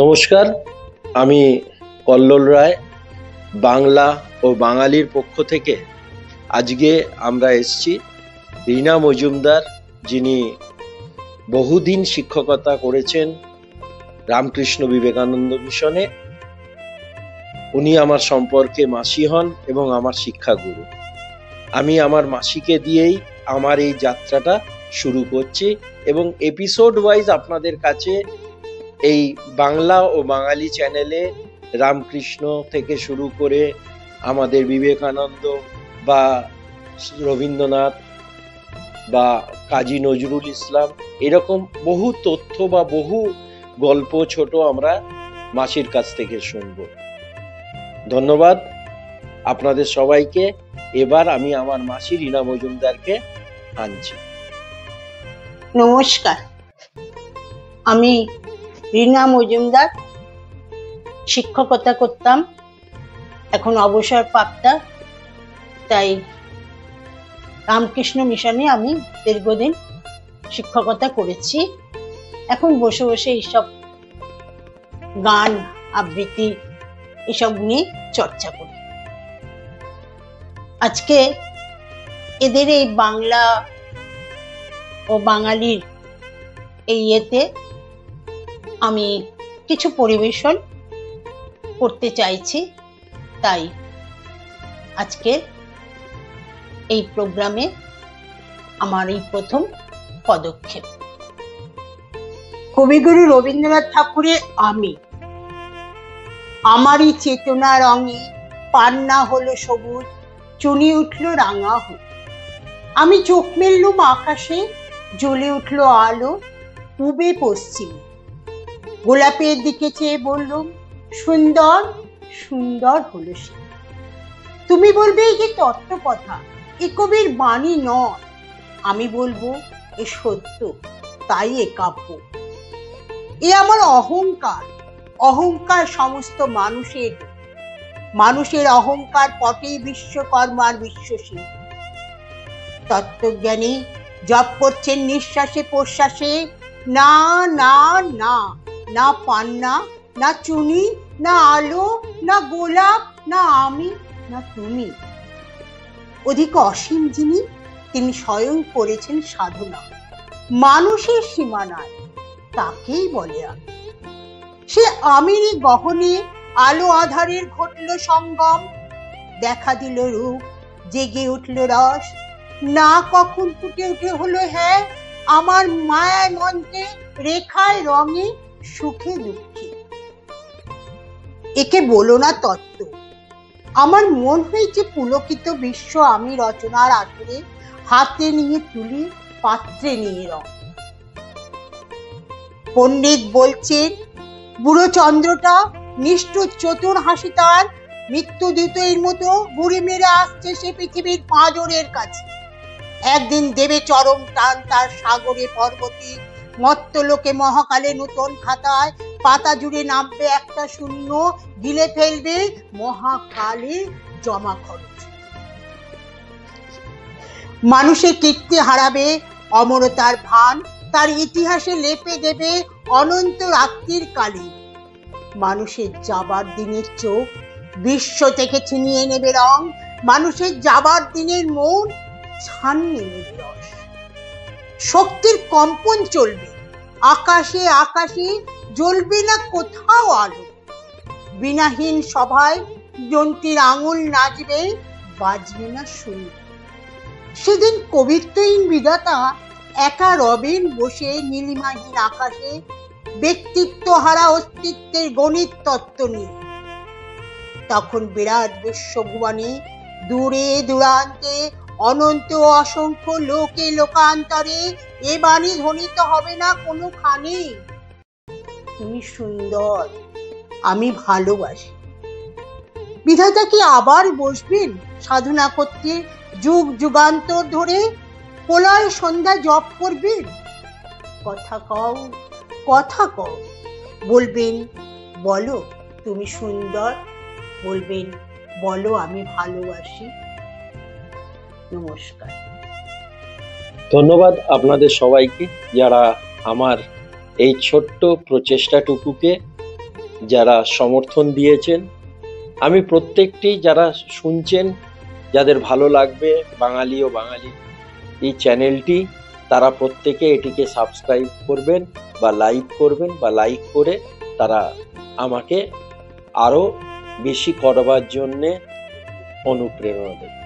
নমস্কার, আমি কল্লোল রায়। বাংলা ও বাঙালির পক্ষ থেকে আজকে আমরা এসেছি রীনা মজুমদার, যিনি বহুদিন শিক্ষকতা করেছেন রামকৃষ্ণ বিবেকানন্দ মিশনে। উনি আমার সম্পর্কে মাসি হন এবং আমার শিক্ষাগুরু। আমি আমার মাসিকে দিয়েই আমার এই যাত্রাটা শুরু করছি এবং এপিসোড ওয়াইজ আপনাদের কাছে এই বাংলা ও বাঙালি চ্যানেলে রামকৃষ্ণ থেকে শুরু করে আমাদের বিবেকানন্দ বা রবীন্দ্রনাথ বা কাজী নজরুল ইসলাম, এরকম বহু তথ্য বা বহু গল্প ছোট আমরা মাসির কাছ থেকে শুনব। ধন্যবাদ আপনাদের সবাইকে। এবার আমি আমার মাসি রীনা মজুমদারকে আনছি। নমস্কার, আমি রীনা মজুমদার। শিক্ষকতা করতাম, এখন অবসর প্রাপ্তা। তাই রামকৃষ্ণ মিশনে আমি দীর্ঘদিন শিক্ষকতা করেছি। এখন বসে বসে এইসব গান আবৃত্তি এসব নিয়ে চর্চা করি। আজকে এদের এই বাংলা ও বাঙালির এই ইয়েতে আমি কিছু পরিবেশন করতে চাইছি। তাই আজকে এই প্রোগ্রামে আমার এই প্রথম পদক্ষেপ। কবিগুরু রবীন্দ্রনাথ ঠাকুরের আমি, আমারই চেতনা রঙে পান্না হলো সবুজ, চুনি উঠলো রাঙা হল। আমি চোখ মেললুম আকাশে, জ্বলে উঠলো আলো পূবে পশ্চিমে। গোলাপের দিকে চেয়ে বললুম, সুন্দর সুন্দর হলো সে। তুমি বলবে এই যে তত্ত্ব কথা, এ কবির বাণী নয়। আমি বলবো এ সত্য, তাই এ কাব্য। এ আমার অহংকার, অহংকার সমস্ত মানুষের। মানুষের অহংকার পটেই বিশ্বকর্মার বিশ্বশীল। তত্ত্বজ্ঞানী জপ করছেন নিঃশ্বাসে প্রশ্বাসে, না না না, না পান্না, না চুনি, না আলো, না গোলাপ, না আমি, না তুমি। অধিক অসীম যিনি, তিনি স্বয়ং করেছেন সাধনা মানুষের সীমানায়, তাকেই বলে আমি। সে আমিরই গহনে আলো আধারের ঘটল সঙ্গম, দেখা দিল রূপ, জেগে উঠল রস। না কখন ফুটে উঠে হলো হ্যাঁ আমার মায়ায় মন্ত্রে, রেখায় রঙে, সুখে দুঃখে। একে বলো না তত্ত্ব। আমার মন হয়েছে পুলকিত বিশ্ব আমি রচনার আসরে, হাতে নিয়ে তুলি, পাত্রে নিয়ে রং। পণ্ডিত বলছেন বুড়ো চন্দ্রটা নিষ্ঠুর চতুর হাসি তার, মৃত্যু দ্রুতের মতো বুড়ি মেরে আসছে সে পৃথিবীর পাঁজরের কাছে। একদিন দেবে চরম টান তার সাগরে পর্বতে, মর্তলোকে মহাকালে নতুন খাতায় পাতা জুড়ে নামবে একটা শূন্য, গিলে ফেলবে মহাকালে জমা খরচ। মানুষের কীর্তি হারাবে অমরতার ভান, তার ইতিহাসে লেপে দেবে অনন্ত রাত্রির কালি। মানুষের যাবার দিনের চোখ বিশ্ব থেকে ছিনিয়ে নেবে রং, মানুষের যাবার দিনের মন ছানিয়ে নেবে রস। শক্তির কম্পন চলবে আকাশে আকাশে, জ্বলবে না কোথাও আলো। বিনাহীন সভায় যন্ত্রীর আঙুল নাচবে, বাজবে না সুর। সেদিন কবিত্বহীন বিধাতা একা রবেন বসে নীলিমাহীন আকাশে, ব্যক্তিত্ব হারা অস্তিত্বের গণিত তত্ত্ব নিয়ে। তখন বিরাট বিশ্বভুবনে দূরে দূরান্তে অনন্ত অসংখ্য লোকে লোকান্তরে এ বাণী ধ্বনিত হবে না কোনোখানে, তুমি সুন্দর, আমি ভালোবাসি। বিধাতা কি আবার বসবেন সাধনা করতে যুগ যুগান্তর ধরে, প্রলয় সন্ধ্যা জপ করবেন? কথা কও, কথা কও। বলবেন বলো তুমি সুন্দর, বলবেন বলো আমি ভালোবাসি। নমস্কার। ধন্যবাদ আপনাদের সবাইকে, যারা আমার এই ছোট্ট প্রচেষ্টাটুকুকে যারা সমর্থন দিয়েছেন। আমি প্রত্যেকটি যারা শুনছেন, যাদের ভালো লাগবে বাঙালি ও বাঙালি এই চ্যানেলটি, তারা প্রত্যেকে এটিকে সাবস্ক্রাইব করবেন বা লাইক করে তারা আমাকে আরো বেশি করবার জন্যে অনুপ্রেরণা দেবে।